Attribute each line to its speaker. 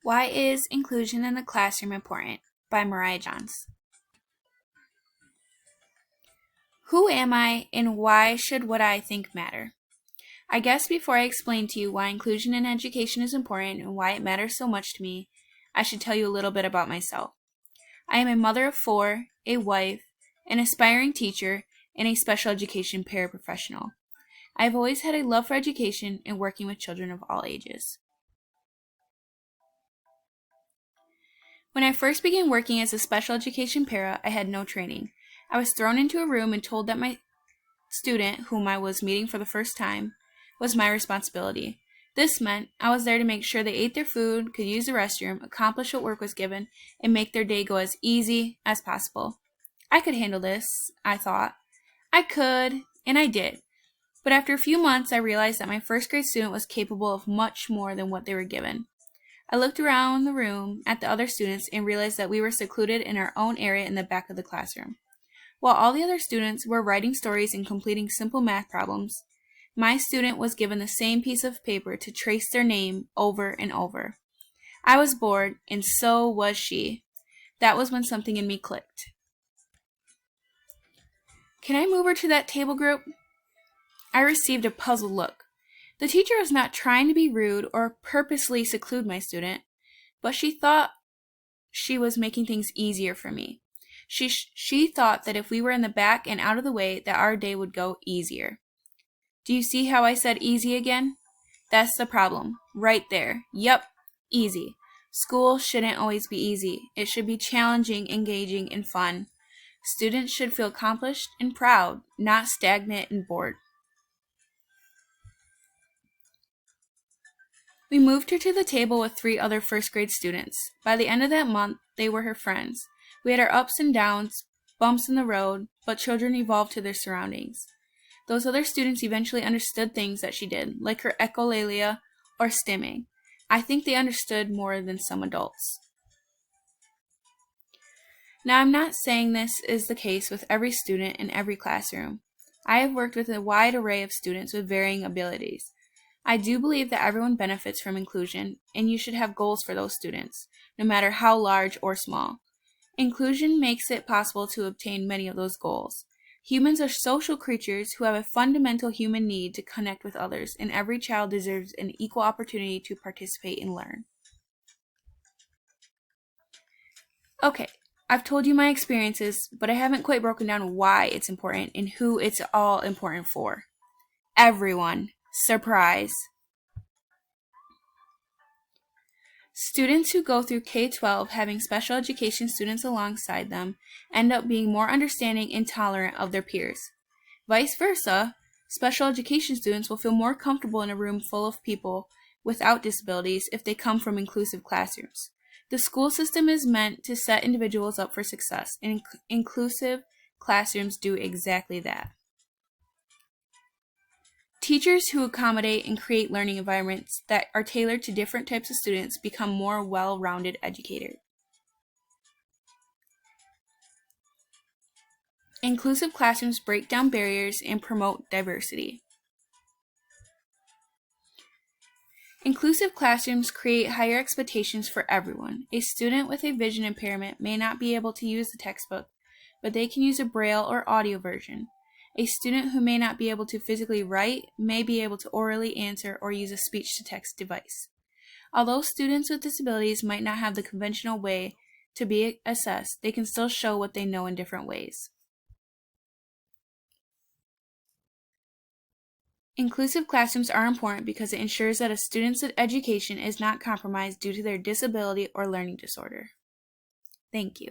Speaker 1: Why is inclusion in the classroom important? By Mariah Johns. Who am I and why should what I think matter? I guess before I explain to you why inclusion in education is important and why it matters so much to me, I should tell you a little bit about myself. I am a mother of 4, a wife, an aspiring teacher, and a special education paraprofessional. I have always had a love for education and working with children of all ages. When I first began working as a special education para, I had no training. I was thrown into a room and told that my student, whom I was meeting for the first time, was my responsibility. This meant I was there to make sure they ate their food, could use the restroom, accomplish what work was given, and make their day go as easy as possible. I could handle this, I thought. I could, and I did. But after a few months, I realized that my first grade student was capable of much more than what they were given. I looked around the room at the other students and realized that we were secluded in our own area in the back of the classroom. While all the other students were writing stories and completing simple math problems, my student was given the same piece of paper to trace their name over and over. I was bored, and so was she. That was when something in me clicked. Can I move her to that table group? I received a puzzled look. The teacher was not trying to be rude or purposely seclude my student, but she thought she was making things easier for me. She thought that if we were in the back and out of the way, that our day would go easier. Do you see how I said easy again? That's the problem. Right there. Yep, easy. School shouldn't always be easy. It should be challenging, engaging, and fun. Students should feel accomplished and proud, not stagnant and bored. We moved her to the table with 3 other first grade students. By the end of that month, they were her friends. We had our ups and downs, bumps in the road, but children evolved to their surroundings. Those other students eventually understood things that she did, like her echolalia or stimming. I think they understood more than some adults. Now, I'm not saying this is the case with every student in every classroom. I have worked with a wide array of students with varying abilities. I do believe that everyone benefits from inclusion, and you should have goals for those students, no matter how large or small. Inclusion makes it possible to obtain many of those goals. Humans are social creatures who have a fundamental human need to connect with others, and every child deserves an equal opportunity to participate and learn. Okay, I've told you my experiences, but I haven't quite broken down why it's important and who it's all important for. Everyone. Surprise! Students who go through K-12 having special education students alongside them end up being more understanding and tolerant of their peers. Vice versa, special education students will feel more comfortable in a room full of people without disabilities if they come from inclusive classrooms. The school system is meant to set individuals up for success, and inclusive classrooms do exactly that. Teachers who accommodate and create learning environments that are tailored to different types of students become more well-rounded educators. Inclusive classrooms break down barriers and promote diversity. Inclusive classrooms create higher expectations for everyone. A student with a vision impairment may not be able to use the textbook, but they can use a braille or audio version. A student who may not be able to physically write may be able to orally answer or use a speech-to-text device. Although students with disabilities might not have the conventional way to be assessed, they can still show what they know in different ways. Inclusive classrooms are important because it ensures that a student's education is not compromised due to their disability or learning disorder. Thank you.